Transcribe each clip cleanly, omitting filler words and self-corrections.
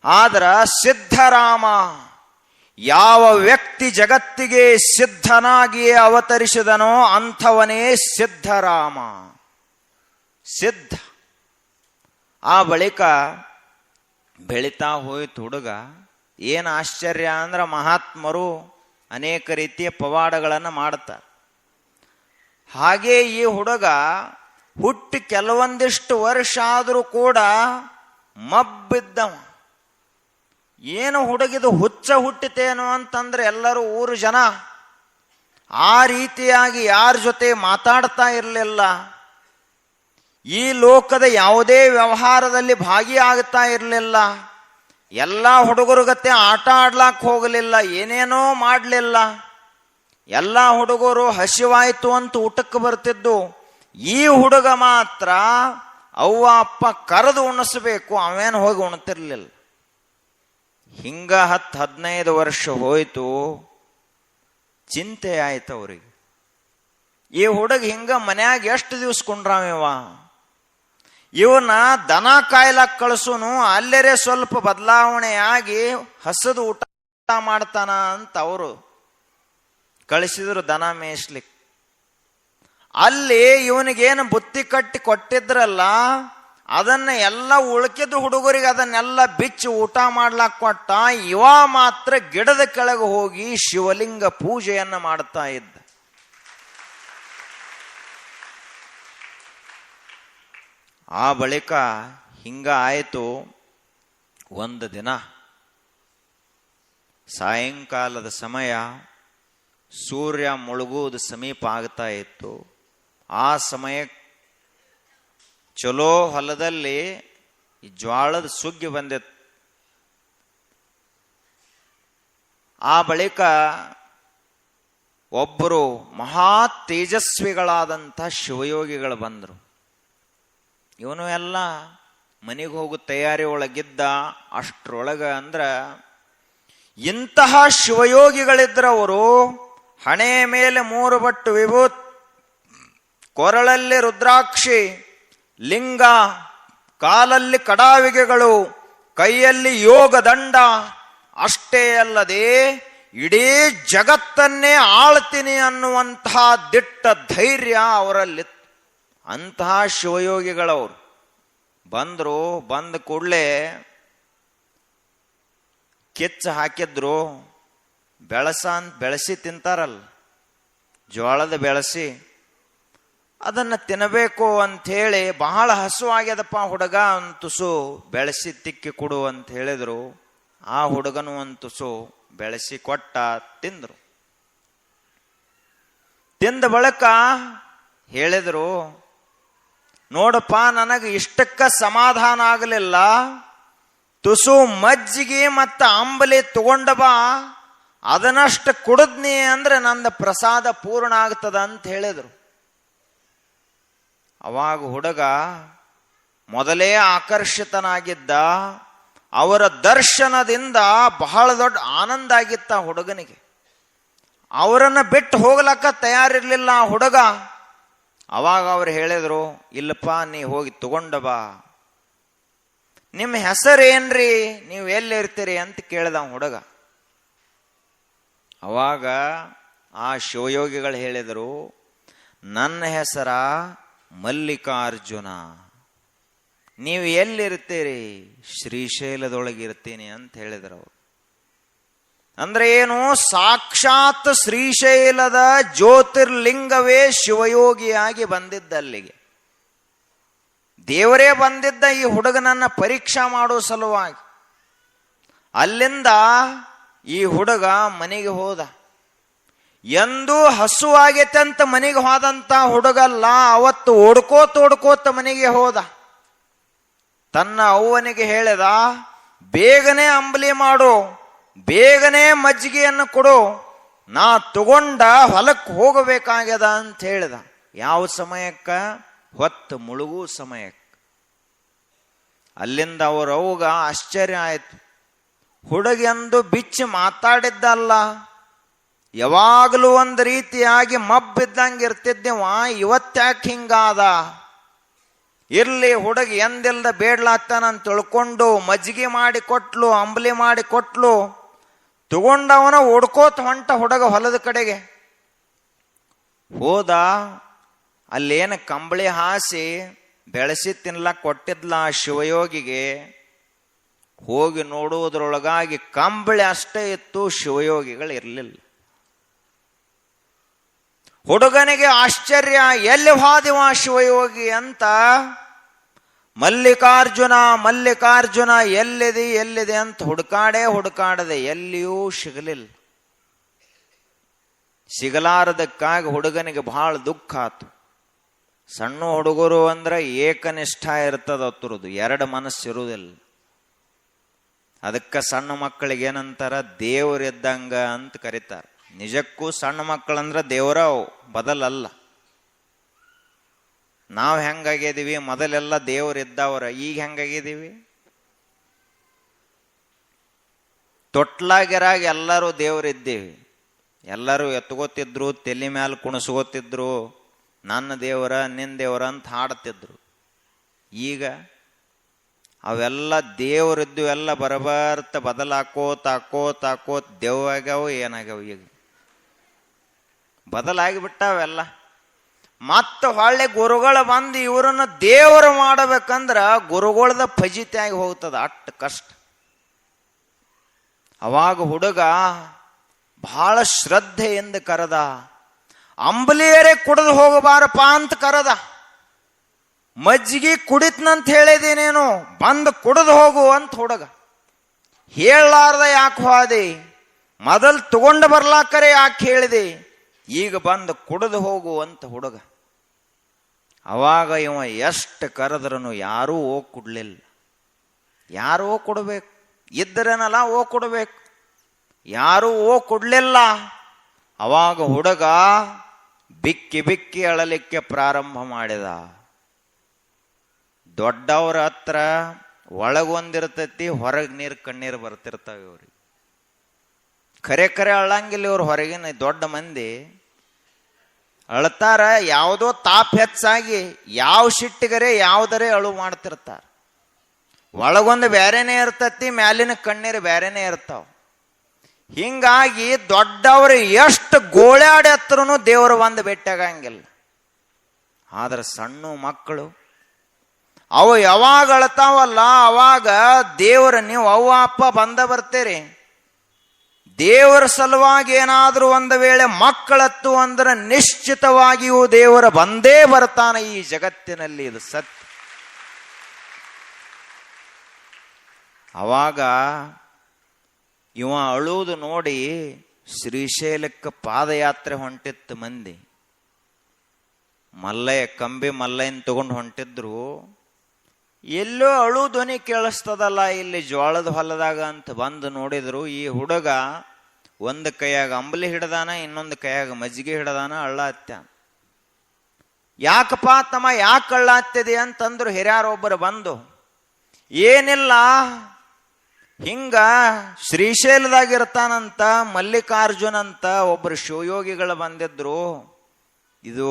ಆದ್ರ ಸಿದ್ಧರಾಮ, ಯಾವ ವ್ಯಕ್ತಿ ಜಗತ್ತಿಗೆ ಸಿದ್ಧನಾಗಿಯೇ ಅವತರಿಸಿದನೋ ಅಂಥವನೇ ಸಿದ್ಧರಾಮ. ಸಿದ್ಧ. ಆ ಬಳಿಕ ಬೆಳೀತಾ ಹೋಯ್ತು ಹುಡುಗ. ಏನು ಆಶ್ಚರ್ಯ ಅಂದ್ರೆ ಮಹಾತ್ಮರು ಅನೇಕ ರೀತಿಯ ಪವಾಡಗಳನ್ನು ಮಾಡ್ತಾರೆ. ಹಾಗೆ ಈ ಹುಡುಗ ಹುಟ್ಟಿ ಕೆಲವೊಂದಿಷ್ಟು ವರ್ಷ ಆದರೂ ಕೂಡ ಮಬ್ಬಿದ್ದವ. ಏನು ಹುಡುಗಿದು ಹುಚ್ಚ ಹುಟ್ಟಿತೇನೋ ಅಂತಂದ್ರೆ ಎಲ್ಲರೂ ಊರು ಜನ ಆ ರೀತಿಯಾಗಿ ಯಾರ ಜೊತೆ ಮಾತಾಡ್ತಾ ಇರಲಿಲ್ಲ. ಈ ಲೋಕದ ಯಾವುದೇ ವ್ಯವಹಾರದಲ್ಲಿ ಭಾಗಿಯಾಗ್ತಾ ಇರಲಿಲ್ಲ. ಎಲ್ಲ ಹುಡುಗರುಗತ್ತೆ ಆಟ ಆಡ್ಲಾಕ್ ಹೋಗಲಿಲ್ಲ, ಏನೇನೋ ಮಾಡಲಿಲ್ಲ. ಎಲ್ಲ ಹುಡುಗರು ಹಸಿವಾಯ್ತು ಅಂತ ಊಟಕ್ಕೆ ಬರ್ತಿದ್ದು. ಈ ಹುಡುಗ ಮಾತ್ರ ಅವ್ವ ಅಪ್ಪ ಕರೆದು ಉಣಿಸ್ಬೇಕು, ಅವೇನು ಹೋಗಿ ಉಣ್ತಿರ್ಲಿಲ್ಲ. ಹಿಂಗ 10-15 ವರ್ಷ ಹೋಯ್ತು. ಚಿಂತೆ ಆಯ್ತು ಅವ್ರಿಗೆ. ಈ ಹುಡುಗ ಹಿಂಗ ಮನ್ಯಾಗ ಎಷ್ಟು ದಿವ್ಸ ಕುಂಡ್ರಾವ, ಇವನ್ನ ದನ ಕಾಯ್ಲಾಕ್ ಕಳಿಸೋನು ಅಲ್ಲೇರೆ ಸ್ವಲ್ಪ ಬದಲಾವಣೆಯಾಗಿ ಹಸದು ಊಟ ಮಾಡ್ತಾನ ಅಂತ ಅವರು ಕಳಿಸಿದ್ರು ದನ ಮೇಯಿಸ್ಲಿಕ್ಕೆ. ಅಲ್ಲಿ ಇವನಿಗೇನು ಬುತ್ತಿ ಕಟ್ಟಿ ಕೊಟ್ಟಿದ್ರಲ್ಲ ಅದನ್ನ ಎಲ್ಲ ಉಳ್ಕಿದ ಹುಡುಗರಿಗೆ ಅದನ್ನೆಲ್ಲ ಬಿಚ್ಚಿ ಊಟ ಮಾಡ್ಲಾಕ್ ಕೊಟ್ಟ. ಇವ ಮಾತ್ರ ಗಿಡದ ಕೆಳಗೆ ಹೋಗಿ ಶಿವಲಿಂಗ ಪೂಜೆಯನ್ನ ಮಾಡ್ತಾ ಇದ್ದ. ಆ ಬಳಿಕ ಹಿಂಗ ಆಯಿತು. ಒಂದು ದಿನ ಸಾಯಂಕಾಲದ ಸಮಯ, ಸೂರ್ಯ ಮುಳುಗುವುದು ಸಮೀಪ ಆಗ್ತಾ ಇತ್ತು. ಆ ಸಮಯ ಚಲೋ ಹೊಲದಲ್ಲಿ ಈ ಜ್ವಾಳದ ಸುಗ್ಗಿ ಬಂದಿತ್ತು. ಆ ಬಳಿಕ ಒಬ್ಬರು ಮಹಾ ತೇಜಸ್ವಿಗಳಾದಂಥ ಶಿವಯೋಗಿಗಳು ಬಂದರು. ಇವನು ಎಲ್ಲ ಮನೆಗೆ ಹೋಗೋ ತಯಾರಿ ಒಳಗಿದ್ದ. ಅಷ್ಟ್ರೊಳಗ ಅಂದ್ರ ಇಂತಹ ಶಿವಯೋಗಿಗಳಿದ್ರವರು. ಹಣೆ ಮೇಲೆ 3 ಬಟ್ಟು ವಿಭೂತ್, ಕೊರಳಲ್ಲಿ ರುದ್ರಾಕ್ಷಿ, ಲಿಂಗ, ಕಾಲಲ್ಲಿ ಕಡಾವಿಗೆಗಳು, ಕೈಯಲ್ಲಿ ಯೋಗ ದಂಡ. ಅಷ್ಟೇ ಅಲ್ಲದೆ ಇಡೀ ಜಗತ್ತನ್ನೇ ಆಳ್ತೀನಿ ಅನ್ನುವಂತಹ ದಿಟ್ಟ ಧೈರ್ಯ ಅವರಲ್ಲಿತ್ತು. ಅಂತಹ ಶಿವಯೋಗಿಗಳವರು ಬಂದ್ರು. ಬಂದ ಕೂಡಲೇ ಕಿಚ್ಚ ಹಾಕಿದ್ರು. ಬೆಳೆಸಿ ತಿಂತಾರಲ್ಲ, ಜೋಳದ ಬೆಳೆಸಿ ಅದನ್ನು ತಿನ್ನಬೇಕು ಅಂಥೇಳಿ ಬಹಳ ಹಸುವಾಗ್ಯದಪ್ಪ ಹುಡುಗ, ಒಂದು ತುಸು ಬೆಳೆಸಿ ತಿಕ್ಕಿ ಕೊಡು ಅಂತ ಹೇಳಿದ್ರು. ಆ ಹುಡುಗನು ಒಂದು ತುಸು ಬೆಳೆಸಿ ಕೊಟ್ಟ, ತಿಂದ್ರು. ತಿಂದ ಬಳಿಕ ಹೇಳಿದ್ರು, ನೋಡಪ್ಪ ನನಗೆ ಇಷ್ಟಕ್ಕ ಸಮಾಧಾನ ಆಗಲಿಲ್ಲ, ತುಸು ಮಜ್ಜಿಗೆ ಮತ್ತು ಅಂಬಲಿ ತಗೊಂಡ ಬಾ, ಅದನ್ನಷ್ಟು ಕುಡಿದ್ನಿ ಅಂದ್ರೆ ನನ್ನ ಪ್ರಸಾದ ಪೂರ್ಣ ಆಗ್ತದ ಅಂತ ಹೇಳಿದ್ರು. ಅವಾಗ ಹುಡುಗ ಮೊದಲೇ ಆಕರ್ಷಿತನಾಗಿದ್ದ. ಅವರ ದರ್ಶನದಿಂದ ಬಹಳ ದೊಡ್ಡ ಆನಂದ ಆಗಿತ್ತ ಹುಡುಗನಿಗೆ. ಅವರನ್ನು ಬಿಟ್ಟು ಹೋಗ್ಲಕ್ಕ ತಯಾರಿರ್ಲಿಲ್ಲ ಆ ಹುಡುಗ. ಅವಾಗ ಅವ್ರು ಹೇಳಿದ್ರು, ಇಲ್ಲಪ್ಪ ನೀ ಹೋಗಿ ತಗೊಂಡ ಬಾ. ನಿಮ್ಮ ಹೆಸರೇನ್ರಿ, ನೀವು ಎಲ್ಲಿರ್ತೀರಿ ಅಂತ ಕೇಳಿದ ಹುಡುಗ. ಅವಾಗ ಆ ಶಿವಯೋಗಿಗಳು ಹೇಳಿದರು, ನನ್ನ ಹೆಸರ ಮಲ್ಲಿಕಾರ್ಜುನ. ನೀವು ಎಲ್ಲಿರ್ತೀರಿ? ಶ್ರೀಶೈಲದೊಳಗಿರ್ತೀನಿ ಅಂತ ಹೇಳಿದರು ಅವರು. ಅಂದ್ರೆ ಏನು? ಸಾಕ್ಷಾತ್ ಶ್ರೀಶೈಲದ ಜ್ಯೋತಿರ್ಲಿಂಗವೇ ಶಿವಯೋಗಿಯಾಗಿ ಬಂದಿದ್ದಲ್ಲಿಗೆ. ದೇವರೇ ಬಂದಿದ್ದ ಈ ಹುಡುಗನನ್ನ ಪರೀಕ್ಷಾ ಮಾಡೋ ಸಲುವಾಗಿ. ಅಲ್ಲಿಂದ ಈ ಹುಡುಗ ಮನೆಗೆ ಹೋದ. ಎಂದೂ ಹಸುವಾಗೈತೆ ಅಂತ ಮನೆಗೆ ಹೋದಂತ ಹುಡುಗಲ್ಲ, ಅವತ್ತು ಓಡ್ಕೋತ ಮನೆಗೆ ಹೋದ. ತನ್ನ ಅವ್ವನಿಗೆ ಹೇಳಿದ, ಬೇಗನೆ ಅಂಬಲಿ ಮಾಡು, ಬೇಗನೆ ಮಜ್ಜಿಗೆಯನ್ನು ಕೊಡು, ನಾ ತಗೊಂಡ ಹೊಲಕ್ಕೆ ಹೋಗಬೇಕಾಗ್ಯದ ಅಂತ ಹೇಳಿದ. ಯಾವ ಸಮಯಕ್ಕ? ಹೊತ್ತು ಮುಳುಗು ಸಮಯಕ್ಕೆ. ಅಲ್ಲಿಂದ ಅವರವ್ಗ ಆಶ್ಚರ್ಯ ಆಯ್ತು. ಹುಡುಗಿಯಂದು ಬಿಚ್ಚಿ ಮಾತಾಡಿದ್ದಲ್ಲ, ಯಾವಾಗಲೂ ಒಂದು ರೀತಿಯಾಗಿ ಮಬ್ಬಿದ್ದಂಗೆ ಇರ್ತಿದ್ದೇವ, ಇವತ್ತ್ಯಾಕೆ ಹಿಂಗಾದ? ಇರ್ಲಿ ಹುಡುಗ ಎಂದಿಲ್ದ ಬೇಡ್ಲಾಗ್ತಾನಂತ ತಿಳ್ಕೊಂಡು ಮಜ್ಜಿಗೆ ಮಾಡಿ ಕೊಟ್ಲು, ಅಂಬಲಿ ಮಾಡಿ ಕೊಟ್ಲು. ತಗೊಂಡವನ ಓಡ್ಕೋತ ಹೊಂಟ ಹುಡುಗ ಹೊಲದ ಕಡೆಗೆ ಹೋದ. ಅಲ್ಲೇನು ಕಂಬಳಿ ಹಾಸಿ ಬೆಳೆಸಿ ತಿನ್ಲಕ್ ಕೊಟ್ಟಿದ್ಲ ಆ ಶಿವಯೋಗಿಗೆ. ಹೋಗಿ ನೋಡುವುದರೊಳಗಾಗಿ ಕಂಬಳಿ ಅಷ್ಟೇ ಇತ್ತು, ಶಿವಯೋಗಿಗಳು ಇರಲಿಲ್ಲ. ಹುಡುಗನಿಗೆ ಆಶ್ಚರ್ಯ, ಎಲ್ಲಿ ಹೋದಿವ ಶಿವಯೋಗಿ ಅಂತ. ಮಲ್ಲಿಕಾರ್ಜುನ ಮಲ್ಲಿಕಾರ್ಜುನ ಎಲ್ಲಿದೆ ಅಂತ ಹುಡುಕಾಡದೆ ಎಲ್ಲಿಯೂ ಸಿಗಲಿಲ್ಲ. ಸಿಗಲಾರದಕ್ಕಾಗಿ ಹುಡುಗನಿಗೆ ಬಹಳ ದುಃಖ ಆತು. ಸಣ್ಣ ಹುಡುಗರು ಅಂದ್ರೆ ಏಕನಿಷ್ಠ ಇರ್ತದ ಅತ್ತರದು, ಎರಡು ಮನಸ್ಸಿರುವುದಿಲ್ಲ. ಅದಕ್ಕೆ ಸಣ್ಣ ಮಕ್ಕಳಿಗೆ ಏನಂತಾರ, ದೇವರಿದ್ದಂಗ ಅಂತ ಕರೀತಾರೆ. ನಿಜಕ್ಕೂ ಸಣ್ಣ ಮಕ್ಕಳಂದ್ರೆ ದೇವರ ಬದಲಲ್ಲ. ನಾವು ಹೆಂಗಾಗಿದ್ದೀವಿ, ಮೊದಲೆಲ್ಲ ದೇವರಿದ್ದವರ, ಈಗ ಹೆಂಗಾಗಿದ್ದೀವಿ? ತೊಟ್ಲಾಗಿರಾಗ ಎಲ್ಲರೂ ದೇವರಿದ್ದೀವಿ. ಎಲ್ಲರೂ ಎತ್ಕೋತಿದ್ರು, ತಲೆ ಮ್ಯಾಲ ಕುಣಿಸ್ಕೋತಿದ್ರು, ನನ್ನ ದೇವರ ನಿನ್ನ ದೇವರ ಅಂತ ಹಾಡ್ತಿದ್ರು. ಈಗ ಅವೆಲ್ಲ ದೇವರಿದ್ದು ಎಲ್ಲ ಬರಬರ್ತ ಬದಲಾಕೋತ ದೆವ್ವಾಗ್ಯಾವ, ಏನಾಗ್ಯಾವ, ಈಗ ಬದಲಾಗಿಬಿಟ್ಟಾವೆಲ್ಲ. ಮತ್ತೆ ಹೊಳ್ಳೆ ಗುರುಗಳು ಬಂದು ಇವರನ್ನ ದೇವರು ಮಾಡಬೇಕಂದ್ರ ಗುರುಗಳದ ಫಜಿತಿಯಾಗಿ ಹೋಗ್ತದ, ಅಷ್ಟು ಕಷ್ಟ. ಅವಾಗ ಹುಡುಗ ಬಹಳ ಶ್ರದ್ಧೆಯಿಂದ ಕರೆದ. ಅಂಬಲಿಯರೇ ಕುಡಿದು ಹೋಗಬಾರಪ್ಪ ಅಂತ ಕರೆದ. ಮಜ್ಜಿಗೆ ಕುಡಿತ್ನಂತ ಹೇಳಿದೇನೇನು, ಬಂದು ಕುಡಿದು ಹೋಗು ಅಂತ ಹುಡುಗ ಹೇಳಲಾರ್ದ ಯಾಕೆ ಹೋದೆ? ಮೊದಲು ತಗೊಂಡು ಬರ್ಲಾಕರೆ ಯಾಕೆ ಹೇಳಿದೆ? ಈಗ ಬಂದು ಕುಡಿದು ಹೋಗು ಅಂತ ಹುಡುಗ. ಅವಾಗ ಇವ ಎಷ್ಟು ಕರೆದ್ರೂ ಯಾರೂ ಹೋಗಿ ಕೊಡ್ಲಿಲ್ಲ. ಯಾರು ಹೋಗಿ ಕೊಡ್ಬೇಕು? ಇದ್ದರೇನಲ್ಲ ಹೋಗಿ ಕೊಡ್ಬೇಕು, ಯಾರೂ ಹೋಗಿ ಕೊಡ್ಲಿಲ್ಲ. ಅವಾಗ ಹುಡುಗ ಬಿಕ್ಕಿ ಅಳಲಿಕ್ಕೆ ಪ್ರಾರಂಭ ಮಾಡಿದ. ದೊಡ್ಡವ್ರ ಹತ್ರ ಒಳಗೊಂದಿರ್ತೈತಿ, ಹೊರಗೆ ಕಣ್ಣೀರು ಬರ್ತಿರ್ತಾವ. ಇವ್ರಿಗೆ ಖರೆ ಅಳಂಗಿಲ್ಲ. ಇವ್ರು ಹೊರಗಿನ ದೊಡ್ಡ ಮಂದಿ ಅಳ್ತಾರ. ಯಾವುದೋ ತಾಪ್ ಹೆಚ್ಚಾಗಿ ಯಾವ ಸಿಟ್ಟಿಗರೆ ಯಾವುದರೇ ಅಳು ಮಾಡ್ತಿರ್ತಾರ. ಒಳಗೊಂದು ಬೇರೆನೇ ಇರ್ತತಿ, ಮ್ಯಾಲಿನ ಕಣ್ಣೀರು ಬೇರೆನೇ ಇರ್ತಾವ. ಹಿಂಗಾಗಿ ದೊಡ್ಡವರು ಎಷ್ಟು ಗೋಳಾಡಿ ಹತ್ರನು ದೇವರು ಬಂದು ಭೇಟಿಯಾಗಂಗಿಲ್ಲ. ಆದ್ರೆ ಸಣ್ಣ ಮಕ್ಕಳು ಅವು ಯಾವಾಗ ಅಳ್ತಾವಲ್ಲ, ಅವಾಗ ದೇವರ, ನೀವು ಅವ್ವ ಅಪ್ಪ ಬಂದ ಬರ್ತೀರಿ. ದೇವರ ಸಲುವಾಗಿ ಏನಾದ್ರೂ ಒಂದು ವೇಳೆ ಮಕ್ಕಳತ್ತು ಅಂದ್ರೆ ನಿಶ್ಚಿತವಾಗಿಯೂ ದೇವರ ಬಂದೇ ಬರ್ತಾನೆ ಈ ಜಗತ್ತಿನಲ್ಲಿ. ಇದು ಸತ್ಯ. ಅವಾಗ ಇವ ಅಳುವುದು ನೋಡಿ ಶ್ರೀಶೈಲಕ್ಕೆ ಪಾದಯಾತ್ರೆ ಹೊಂಟಿತ್ತು ಮಂದಿ. ಕಂಬಿ ಮಲ್ಲಯ್ಯನ ತಗೊಂಡು ಹೊಂಟಿದ್ರು. ಎಲ್ಲೋ ಅಳು ಧ್ವನಿ ಕೇಳಿಸ್ತದಲ್ಲ ಇಲ್ಲಿ ಜೋಳದ ಹೊಲದಾಗ ಅಂತ ಬಂದು ನೋಡಿದ್ರು. ಈ ಹುಡುಗ ಒಂದು ಕೈಯಾಗ ಅಂಬಲಿ ಹಿಡ್ದಾನ, ಇನ್ನೊಂದು ಕೈಯಾಗ ಮಜ್ಜಿಗೆ ಹಿಡ್ದಾನ, ಅಳ್ಳ ಹತ್ಯಾನ. ಯಾಕಪ್ಪ ತಮ್ಮ, ಯಾಕೆ ಅಳ್ಳ ಹತ್ತಿದೆ ಅಂತಂದ್ರು ಹಿರಿಯಾರೊಬ್ಬರು ಬಂದು. ಏನಿಲ್ಲ, ಹಿಂಗ ಶ್ರೀಶೈಲದಾಗಿರ್ತಾನಂತ ಮಲ್ಲಿಕಾರ್ಜುನ್ ಅಂತ ಒಬ್ಬರು ಶಿವಯೋಗಿಗಳು ಬಂದಿದ್ರು. ಇದು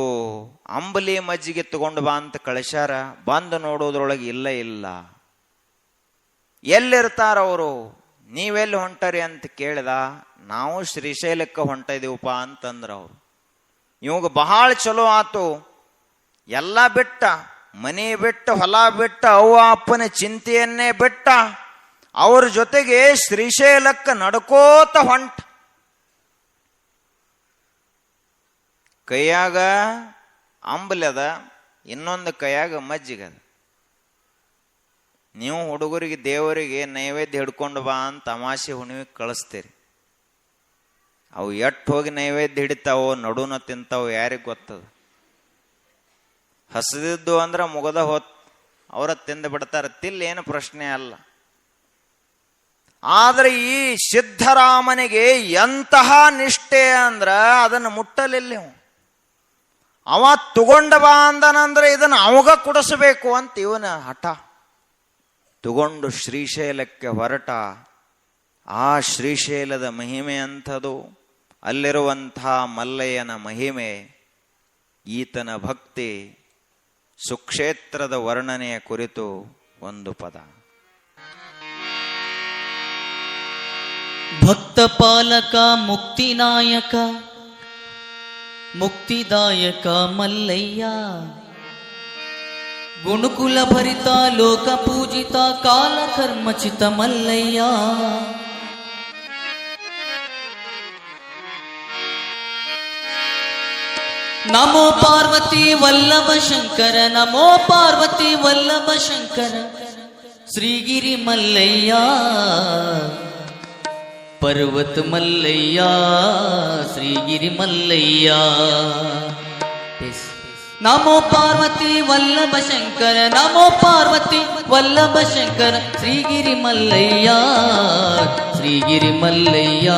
ಅಂಬಲಿ ಮಜ್ಜಿಗೆ ತಗೊಂಡು ಬಾ ಅಂತ ಕಳಿಸ್ಯಾರ. ಬಂದು ನೋಡೋದ್ರೊಳಗೆ ಇಲ್ಲ. ಎಲ್ಲಿರ್ತಾರ ಅವರು? ನೀವೆಲ್ಲಿ ಹೊಂಟರಿ ಅಂತ ಕೇಳಿದ. ನಾವು ಶ್ರೀಶೈಲಕ್ಕೆ ಹೊಂಟ ಇದೀವಪ್ಪ ಅಂತಂದ್ರ ಅವರು. ಇವಾಗ ಬಹಳ ಚಲೋ ಆತು. ಎಲ್ಲ ಬಿಟ್ಟ, ಮನೆ ಬಿಟ್ಟ, ಹೊಲ ಬಿಟ್ಟ, ಅವ್ವ ಅಪ್ಪನ ಚಿಂತೆಯನ್ನೇ ಬಿಟ್ಟ ಅವ್ರ ಜೊತೆಗೆ ಶ್ರೀಶೈಲಕ್ಕೆ ನಡ್ಕೋತ ಹೊಂಟ. ಕೈಯಾಗ ಅಂಬಲಿ ಅದ, ಇನ್ನೊಂದು ಕೈಯಾಗ ಮಜ್ಜಿಗೆ ಅದ. ನೀವು ಹುಡುಗರಿಗೆ ದೇವರಿಗೆ ನೈವೇದ್ಯ ಹಿಡ್ಕೊಂಡು ಬಾ ಅಂತ ತಮಾಷೆ ಹುಣ್ಣಿಗೆ ಕಳಿಸ್ತೀರಿ. ಅವು ಎಟ್ಟು ಹೋಗಿ ನೈವೇದ್ಯ ಹಿಡಿತಾವೋ, ನಡುನ ತಿಂತಾವೋ ಯಾರಿಗೆ ಗೊತ್ತದ. ಹಸದಿದ್ದು ಅಂದ್ರೆ ಮುಗದ ಅವರ ತಿಂದು ಬಿಡ್ತಾರೆ, ತಿಲ್ಲೇನು ಪ್ರಶ್ನೆ ಅಲ್ಲ. ಆದ್ರೆ ಈ ಸಿದ್ಧರಾಮನಿಗೆ ಎಂತಹ ನಿಷ್ಠೆ ಅಂದ್ರ ಅದನ್ನು ಮುಟ್ಟಲಿಲ್ಲ. ಅವ ತಗೊಂಡ ಬಾ ಅಂದನಂದ್ರೆ ಇದನ್ನು ಅವಾಗ ಕುಡಿಸಬೇಕು ಅಂತ ಇವನ ಹಠ. ತಗೊಂಡು ಶ್ರೀಶೈಲಕ್ಕೆ ಹೊರಟ. ಆ ಶ್ರೀಶೈಲದ ಮಹಿಮೆ ಅಂಥದು. ಅಲ್ಲಿರುವಂಥ ಮಲ್ಲಯ್ಯನ ಮಹಿಮೆ, ಈತನ ಭಕ್ತಿ ಸುಕ್ಷೇತ್ರದ ವರ್ಣನೆಯ ಕುರಿತು ಒಂದು ಪದ. ಭಕ್ತ ಪಾಲಕ ಮುಕ್ತಿನಾಯಕ ಮುಕ್ತಿದಾಯಕ ಮಲ್ಲಯ್ಯ, ಗುಣಕುಲ ಭರಿತ ಲೋಕ ಪೂಜಿತ ಕಾಲ ಕರ್ಮಚಿತ ಮಲ್ಲಯ್ಯ. ನಮೋ ಪಾರ್ವತಿ ವಲ್ಲಭ ಶಂಕರ, ನಮೋ ಪಾರ್ವತಿ ವಲ್ಲಭ ಶಂಕರ, ಶ್ರೀಗಿರಿ ಮಲ್ಲಯ್ಯ ಪರ್ವತ ಮಲ್ಲಯ್ಯ, ಶ್ರೀಗಿರಿ ಮಲ್ಲಯ್ಯ. ನಮೋ ಪಾರ್ವತಿ ವಲ್ಲಭ ಶಂಕರ, ನಮೋ ಪಾರ್ವತಿ ವಲ್ಲಭ ಶಂಕರ, ಶ್ರೀಗಿರಿ ಮಲ್ಲಯ್ಯ, ಶ್ರೀಗಿರಿ ಮಲ್ಲಯ್ಯ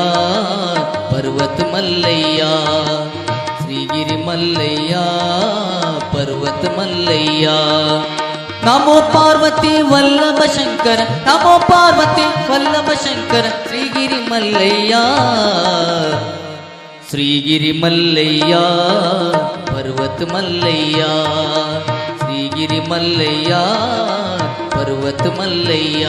ಪರ್ವತ ಮಲ್ಲಯ್ಯ, ಶ್ರೀಗಿರಿ ಮಲ್ಲಯ್ಯ ಪರ್ವತ ಮಲ್ಲಯ್ಯ. ನಮೋ ಪಾರ್ವತಿ ವಲ್ಲಭ ಶಂಕರ, ನಮೋ ಪಾರ್ವತಿ ವಲ್ಲಭ ಶಂಕರ, ಶ್ರೀಗಿರಿ ಮಲ್ಲಯ್ಯ, ಶ್ರೀಗಿರಿ ಮಲ್ಲಯ್ಯ ಪರ್ವತ ಮಲ್ಲಯ್ಯ, ಶ್ರೀಗಿರಿ ಮಲ್ಲಯ್ಯ ಪರ್ವತ ಮಲ್ಲಯ್ಯ.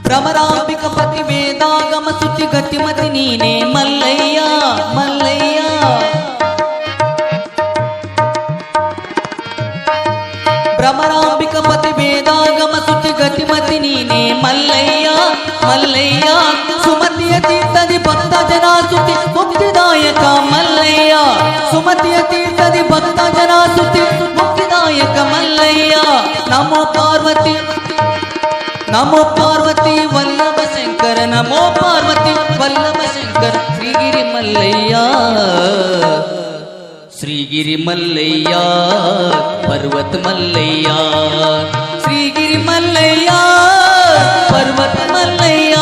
ಭ್ರಮರಾಂಬಿಕ ಪತಿ ವೇದಾಗಮ ಸುತಿ ಗತಿಮತಿ ನೀನೇ ಮಲ್ಲಯ್ಯ, ಮಲ್ಲಯ್ಯ. ಭ್ರಮರಾಂಬಿಕ ಪತಿ ವೇದಾಗಮ ಸುತಿ ಗತಿಮತಿ ನೀನೇ ಮಲ್ಲಯ್ಯ, ಮಲ್ಲಯ್ಯ. ಸುಮತಿಯ ತೀರ್ಥದಿ ಭಕ್ತ ಜನ ಸುತಿ ಮುಕ್ತಿದಾಯಕ ಮಲ್ಲಯ್ಯ, ಸುಮತಿಯ ತೀರ್ಥದಿ ಭಕ್ತ ಜನ ಸುತಿ ಮುಕ್ತಿದಾಯಕ ಮಲ್ಲಯ್ಯ. ನಮೋ ಪಾರ್ವತಿ, ನಮೋ ಪಾರ್ವತಿ ವಲ್ಲಭ ಶಂಕರ, ನಮೋ ಪಾರ್ವತಿ ವಲ್ಲಭ ಶಂಕರ, ಶ್ರೀಗಿರಿ ಮಲ್ಲಯ್ಯ, ಶ್ರೀಗಿರಿ ಮಲ್ಲಯ್ಯ ಪರ್ವತ ಮಲ್ಲಯ್ಯ, ಶ್ರೀಗಿರಿ ಮಲ್ಲಯ್ಯ ಪರ್ವತ ಮಲ್ಲಯ್ಯ.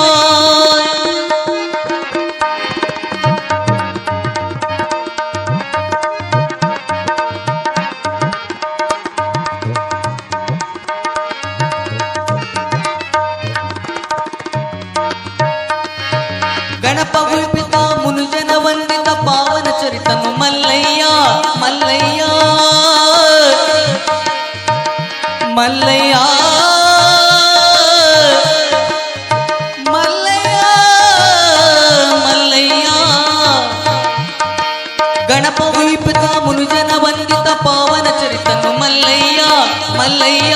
ಗಣಪ ಉಲ್ಪಿತ ಮುನುಜನ ವಂದಿತ ಪಾವನ ಚರಿತನು ಮಲ್ಲಯ್ಯ, ಮಲ್ಲಯ್ಯ ಮಲ್ಲಯ್ಯ ಮಲ್ಲಯ್ಯ ಮಲ್ಲಯ್ಯ. ಗಣಪ ಉಲ್ಪಿತ ಮುನುಜನ ವಂದಿತ ಪಾವನ ಚರಿತನು ಮಲ್ಲಯ್ಯ, ಮಲ್ಲಯ್ಯ.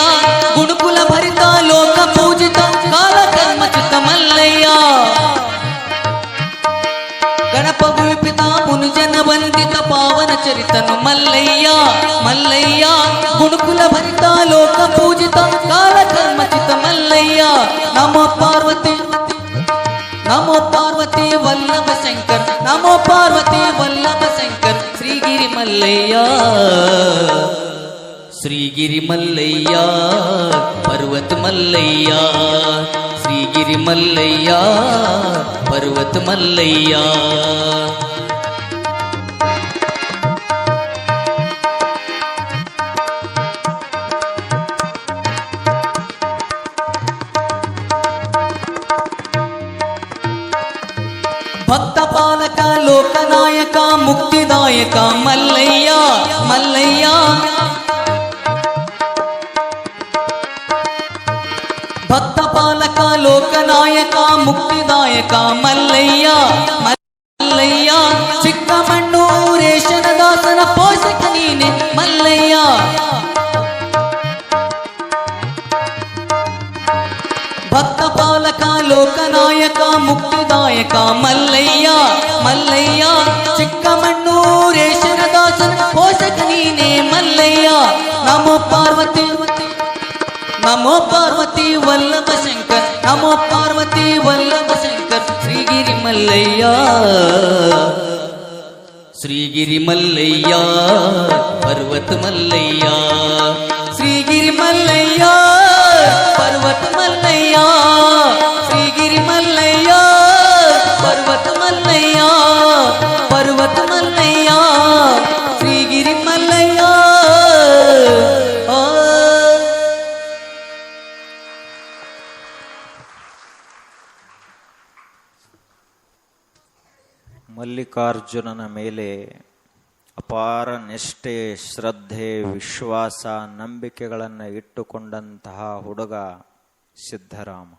ಗುಣಕುಲ ಭರಿತ ಲೋಕ ಪೂಜಿತ ಕಾಲ ಕರ್ಮಚಿತ ಮಲ್ಲಯ್ಯ. ಗಣಪ ಗುಲ್ಪಿತ ಮುನುಜನ ವಂದಿತ ಪಾವನ ಚರಿತನು ಮಲ್ಲಯ್ಯ, ಮಲ್ಲಯ್ಯ. ಗುಣಕುಲ ಭರಿತ ಲೋಕ ಪೂಜಿತ ಕಾಲ ಕರ್ಮಚಿತ ಮಲ್ಲಯ್ಯ. ನಮೋ ಪಾರ್ವತಿ, ನಮೋ ಪಾರ್ವತಿ ವಲ್ಲಭ ಶಂಕರ, ನಮೋ ಪಾರ್ವತಿ ವಲ್ಲಭ ಶಂಕರ, ಶ್ರೀಗಿರಿ ಮಲ್ಲಯ್ಯ, ಶ್ರೀಗಿರಿ ಮಲ್ಲಯ್ಯ ಪರ್ವತ ಮಲ್ಲಯ್ಯ, ಶ್ರೀಗಿರಿ ಮಲ್ಲಯ್ಯ ಪರ್ವತ ಮಲ್ಲಯ್ಯ. ಭಕ್ತ ಪಾಲಕ ಲೋಕನಾಯಕ ಮುಕ್ತಿದಾಯಕ ಮಲ್ಲಯ್ಯ, ಮಲ್ಲಯ್ಯ. ಭಕ್ತ ಪಾಲಕ ಲೋಕನಾಯಕ ಮುಕ್ತಿದಾಯಕ ಮಲ್ಲಯ್ಯ, ಮಲ್ಲಯ್ಯ. ಚಿಕ್ಕಮಣ್ಣೂರೇಶನ ದಾಸನ ಪೋಷಕ ನೀನೆ ಮಲ್ಲಯ್ಯ. ಭಕ್ತ ಪಾಲಕ ಲೋಕನಾಯಕ ಮುಕ್ತಿದಾಯಕ ಮಲ್ಲಯ್ಯ, ಮಲ್ಲಯ್ಯ. ಚಿಕ್ಕಮಣ್ಣೂರೇಶನ ದಾಸನ ಪೋಷಕ ನೀನೆ ಮಲ್ಲಯ್ಯ. ನಮೋ ಪಾರ್ವತಿ, ನಮೋ ಪಾರ್ವತಿ ವಲ್ಲಭ ಶಂಕರ, ನಮೋ ಪಾರ್ವತಿ ವಲ್ಲಭ ಶಂಕರ, ಶ್ರೀಗಿರಿ ಮಲ್ಲಯ್ಯ, ಶ್ರೀಗಿರಿ ಮಲ್ಲಯ್ಯ ಪರ್ವತ ಮಲ್ಲಯ್ಯ, ಶ್ರೀಗಿರಿ ಮಲ್ಲಯ್ಯ ಪರ್ವತ ಮಲ್ಲಯ್ಯ, ಶ್ರೀಗಿರಿ ಮಲ್ಲಯ್ಯ ಪರ್ವತ ಮಲ್ಲಯ್ಯ, ಪರ್ವತ ಮಲ್ಲಯ್ಯ, ಶ್ರೀಗಿರಿ ಮಲ್ಲಯ್ಯ. ಮಲ್ಲಿಕಾರ್ಜುನನ ಮೇಲೆ ಅಪಾರ ನಿಷ್ಠೆ, ಶ್ರದ್ಧೆ, ವಿಶ್ವಾಸ, ನಂಬಿಕೆಗಳನ್ನು ಇಟ್ಟುಕೊಂಡಂತಹ ಹುಡುಗ ಸಿದ್ಧರಾಮ.